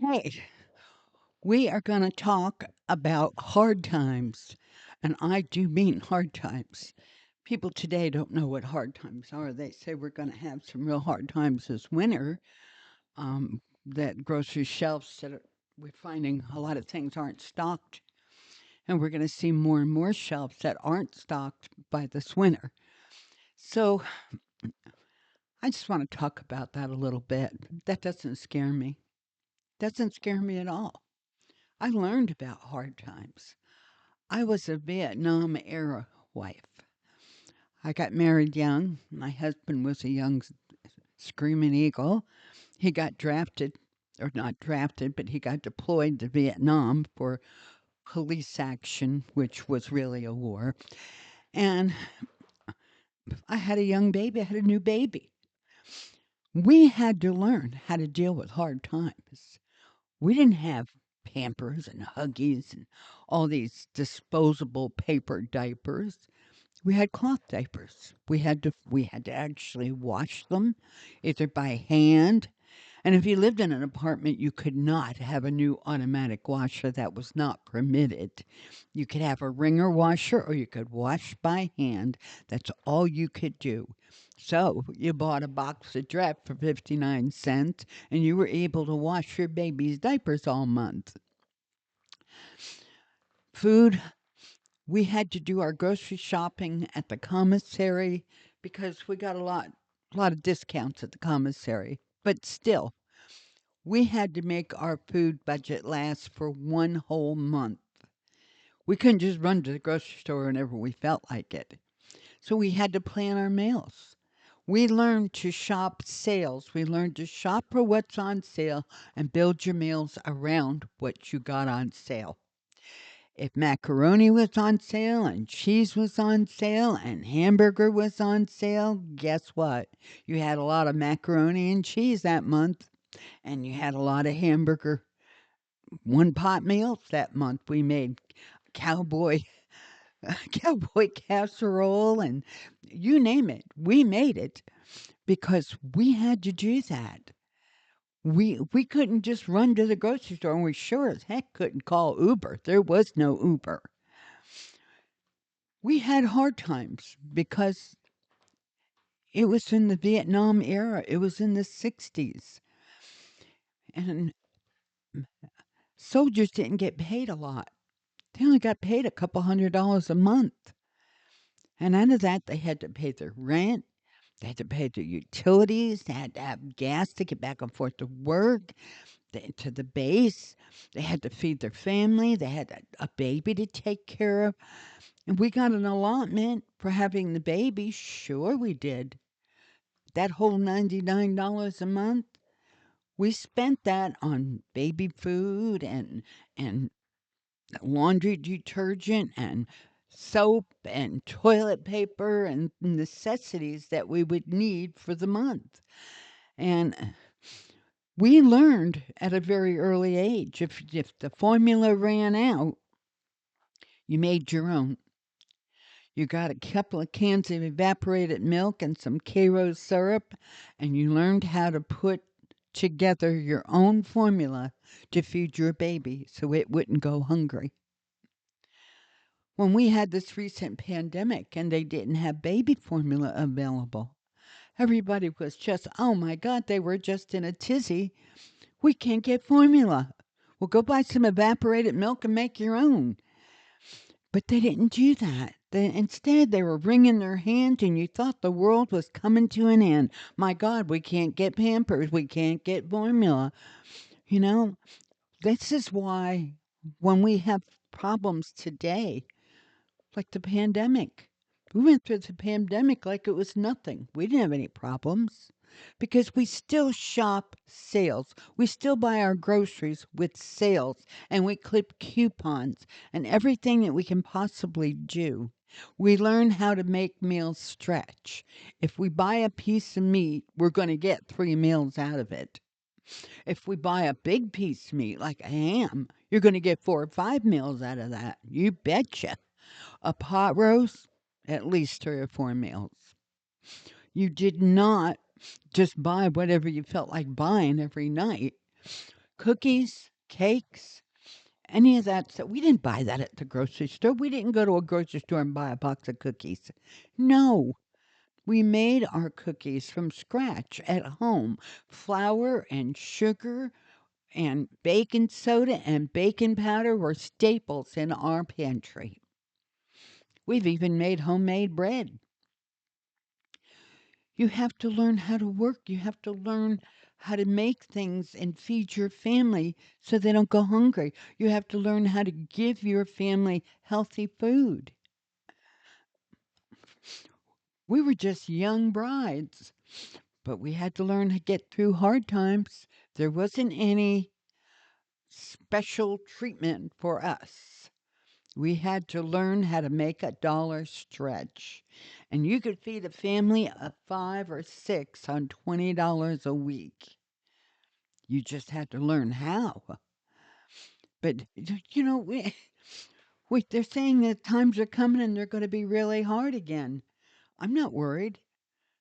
Hey, we are going to talk about hard times. And I do mean hard times. People today don't know what hard times are. They say we're going to have some real hard times this winter. That grocery shelves we're finding a lot of things aren't stocked. And we're going to see more and more shelves that aren't stocked by this winter. So I just want to talk about that a little bit. That doesn't scare me. Doesn't scare me at all. I learned about hard times. I was a Vietnam era wife. I got married young. My husband was a young screaming eagle. He got drafted, or not drafted, but he got deployed to Vietnam for police action, which was really a war. And I had a young baby. I had a new baby. We had to learn how to deal with hard times. We didn't have Pampers and Huggies and all these disposable paper diapers. We had cloth diapers. We had to actually wash them either by hand. And if you lived in an apartment, you could not have a new automatic washer. That was not permitted. You could have a wringer washer or you could wash by hand. That's all you could do. So you bought a box of Dreft for 59 cents and you were able to wash your baby's diapers all month. Food, we had to do our grocery shopping at the commissary because we got a lot of discounts at the commissary. But still, we had to make our food budget last for one whole month. We couldn't just run to the grocery store whenever we felt like it. So we had to plan our meals. We learned to shop sales. We learned to shop for what's on sale and build your meals around what you got on sale. If macaroni was on sale and cheese was on sale and hamburger was on sale, guess what? You had a lot of macaroni and cheese that month, and you had a lot of hamburger one pot meals that month. We made cowboy cowboy casserole and you name it. We made it because we had to do that. We couldn't just run to the grocery store, and we sure as heck couldn't call Uber. There was no Uber. We had hard times because it was in the Vietnam era. It was in the 60s. And soldiers didn't get paid a lot. They only got paid a couple $100 a month. And out of that, they had to pay their rent. They had to pay their utilities. They had to have gas to get back and forth to work, to the base. They had to feed their family. They had a baby to take care of. And we got an allotment for having the baby. Sure, we did. That whole $99 a month, we spent that on baby food and laundry detergent and soap and toilet paper and necessities that we would need for the month. And we learned at a very early age if the formula ran out, you made your own. You got a couple of cans of evaporated milk and some Karo syrup, and you learned how to put together your own formula to feed your baby so it wouldn't go hungry. When we had this recent pandemic and they didn't have baby formula available, everybody was just, oh my God, they were just in a tizzy. We can't get formula. Well, go buy some evaporated milk and make your own. But they didn't do that. Instead, they were wringing their hands, and you thought the world was coming to an end. My God, we can't get Pampers. We can't get formula. You know, this is why when we have problems today, like the pandemic, we went through the pandemic like it was nothing. We didn't have any problems because we still shop sales. We still buy our groceries with sales and we clip coupons and everything that we can possibly do. We learn how to make meals stretch. If we buy a piece of meat, we're going to get 3 meals out of it. If we buy a big piece of meat like a ham, you're going to get 4 or 5 meals out of that. You betcha. A pot roast, at least 3 or 4 meals. You did not just buy whatever you felt like buying every night. cookies, cakes, any of that stuff. We didn't buy that at the grocery store. We didn't go to a grocery store and buy a box of cookies. No, we made our cookies from scratch at home. Flour and sugar and baking soda and baking powder were staples in our pantry. We've even made homemade bread. You have to learn how to work. You have to learn how to make things and feed your family so they don't go hungry. You have to learn how to give your family healthy food. We were just young brides, but we had to learn to get through hard times. There wasn't any special treatment for us. We had to learn how to make a dollar stretch. And you could feed a family of 5 or 6 on $20 a week. You just had to learn how. But, they're saying that times are coming and they're going to be really hard again. I'm not worried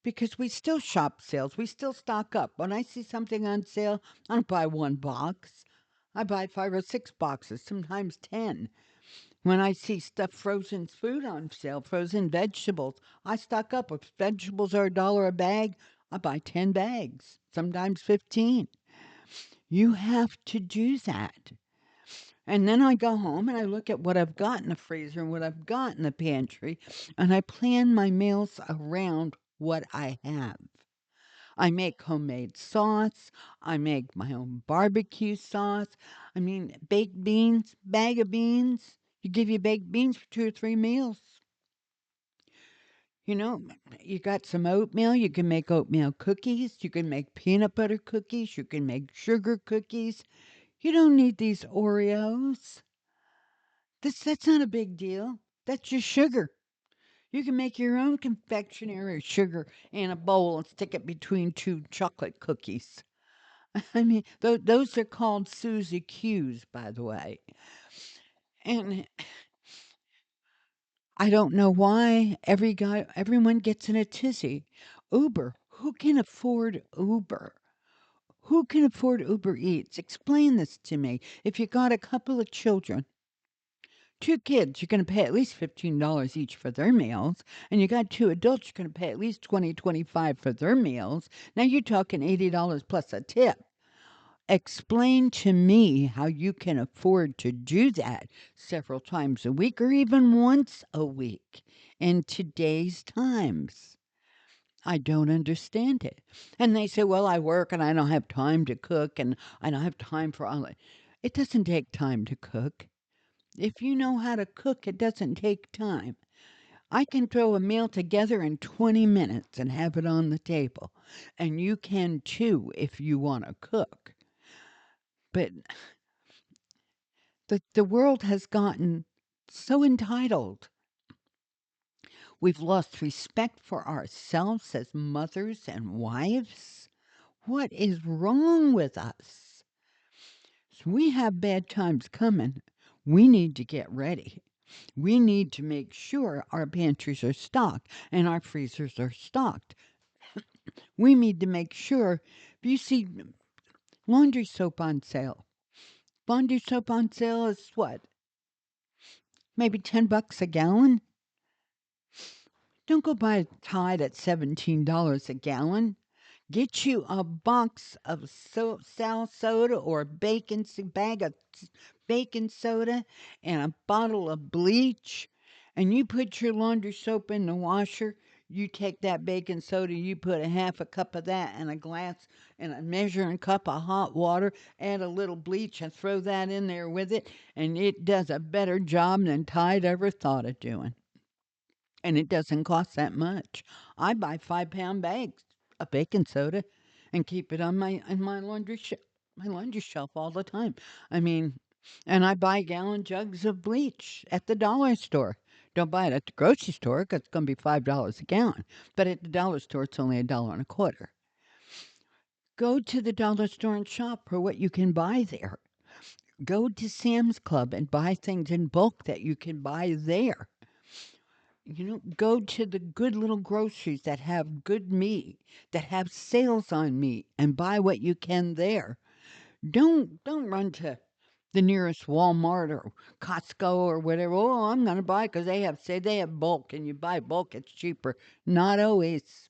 because we still shop sales. We still stock up. When I see something on sale, I don't buy one box. I buy 5 or 6 boxes, sometimes 10. When I see stuff, frozen food on sale, frozen vegetables, I stock up. If vegetables are $1 a bag, I buy 10 bags, sometimes 15. You have to do that. And then I go home and I look at what I've got in the freezer and what I've got in the pantry, and I plan my meals around what I have. I make homemade sauce. I make my own barbecue sauce. I mean, baked beans, bag of beans. You give you baked beans for 2 or 3 meals. You know, you got some oatmeal. You can make oatmeal cookies. You can make peanut butter cookies. You can make sugar cookies. You don't need these Oreos. That's not a big deal. That's just sugar. You can make your own confectionery sugar in a bowl and stick it between 2 chocolate cookies. I mean, those are called Suzy Q's, by the way. And I don't know why everyone gets in a tizzy. Uber. Who can afford Uber? Who can afford Uber Eats? Explain this to me. If you got a couple of children, 2 kids, you're going to pay at least $15 each for their meals. And you got 2 adults, you're going to pay at least $20, $25 for their meals. Now you're talking $80 plus a tip. Explain to me how you can afford to do that several times a week or even once a week in today's times. I don't understand it. And they say, well, I work and I don't have time to cook and I don't have time for all that. It doesn't take time to cook. If you know how to cook, it doesn't take time. I can throw a meal together in 20 minutes and have it on the table. And you can too if you want to cook. But the world has gotten so entitled. We've lost respect for ourselves as mothers and wives. What is wrong with us? So we have bad times coming. We need to get ready. We need to make sure our pantries are stocked and our freezers are stocked. We need to make sure if you see laundry soap on sale. Laundry soap on sale is what? Maybe $10 a gallon? Don't go buy Tide at $17 a gallon. Get you a box of sal soda or bag of baking soda and a bottle of bleach, and you put your laundry soap in the washer. You take that baking soda, you put a half a cup of that in a glass and a measuring cup of hot water, add a little bleach and throw that in there with it, and it does a better job than Tide ever thought of doing. And it doesn't cost that much. I buy 5-pound bags of baking soda and keep it on my laundry shelf all the time. I mean, and I buy gallon jugs of bleach at the dollar store. Don't buy it at the grocery store because it's going to be $5 a gallon. But at the dollar store, it's only $1.25. Go to the dollar store and shop for what you can buy there. Go to Sam's Club and buy things in bulk that you can buy there. Go to the good little groceries that have good meat, that have sales on meat, and buy what you can there. Don't run to the nearest Walmart or Costco or whatever. Oh, I'm gonna buy because they have bulk, and you buy bulk, it's cheaper. Not always.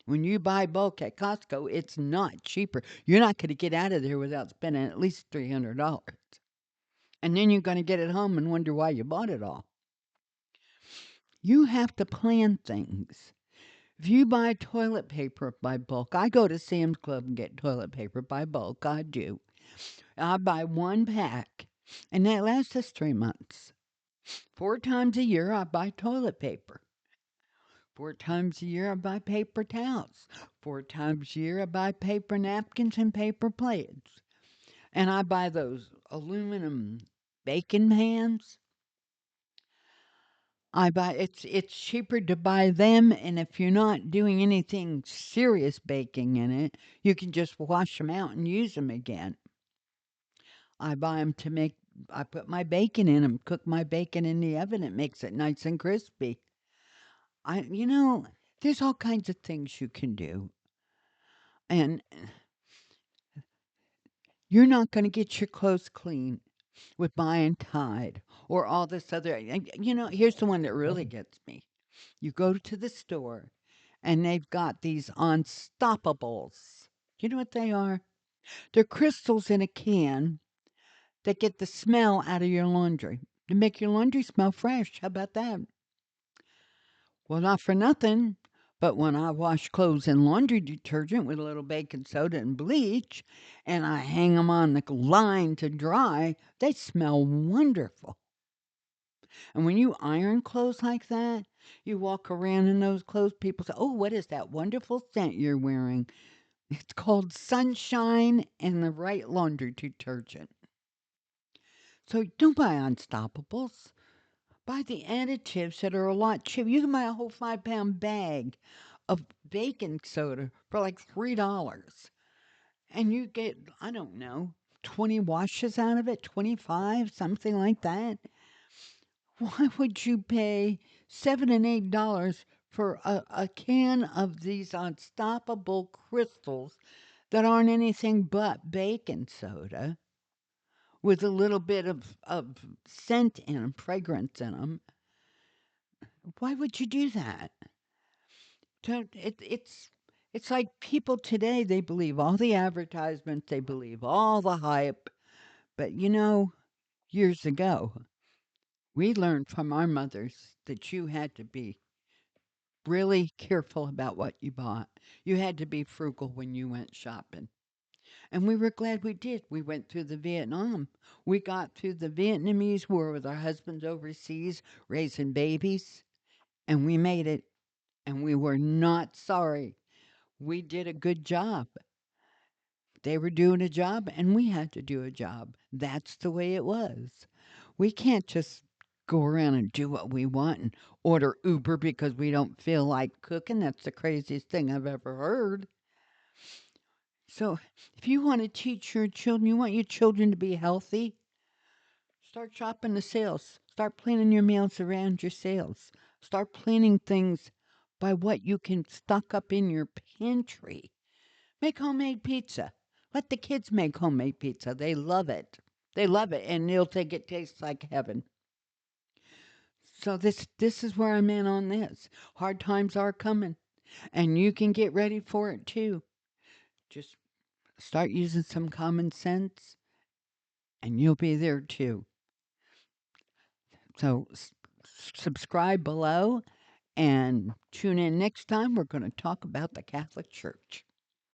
When you buy bulk at Costco, it's not cheaper. You're not going to get out of there without spending at least $300. And then you're going to get it home and wonder why you bought it all. You have to plan things. If you buy toilet paper by bulk, I go to Sam's Club and get toilet paper by bulk. I do. I buy one pack, and that lasts us 3 months. 4 times a year, I buy toilet paper. 4 times a year, I buy paper towels. 4 times a year, I buy paper napkins and paper plates. And I buy those aluminum baking pans. It's cheaper to buy them, and if you're not doing anything serious baking in it, you can just wash them out and use them again. I buy them to make. I put my bacon in them, cook my bacon in the oven. It makes it nice and crispy. I, you know, there's all kinds of things you can do, and you're not going to get your clothes clean with buying Tide or all this other. Here's the one that really gets me. You go to the store, and they've got these unstoppables. You know what they are? They're crystals in a can that get the smell out of your laundry. To make your laundry smell fresh. How about that? Well, not for nothing, but when I wash clothes in laundry detergent with a little baking soda and bleach, and I hang them on the line to dry, they smell wonderful. And when you iron clothes like that, you walk around in those clothes, people say, "Oh, what is that wonderful scent you're wearing?" It's called Sunshine and the right laundry detergent. So don't buy Unstoppables. Buy the additives that are a lot cheaper. You can buy a whole 5 pound bag of baking soda for like $3. And you get, I don't know, 20 washes out of it, 25, something like that. Why would you pay $7 and $8 for a can of these unstoppable crystals that aren't anything but baking soda with a little bit of scent in them, fragrance in them? Why would you do that? It's like people today, they believe all the advertisements, they believe all the hype. But years ago, we learned from our mothers that you had to be really careful about what you bought. You had to be frugal when you went shopping. And we were glad we did. We went through the Vietnam. We got through the Vietnamese war with our husbands overseas raising babies, and we made it. And we were not sorry. We did a good job. They were doing a job, and we had to do a job. That's the way it was. We can't just go around and do what we want and order Uber because we don't feel like cooking. That's the craziest thing I've ever heard. So, if you want to teach your children, you want your children to be healthy, start shopping the sales. Start planning your meals around your sales. Start planning things by what you can stock up in your pantry. Make homemade pizza. Let the kids make homemade pizza. They love it. They love it, and they'll think it tastes like heaven. So this is where I'm in on this. Hard times are coming, and you can get ready for it too. Just start using some common sense, and you'll be there too. So subscribe below and tune in next time. We're going to talk about the Catholic Church.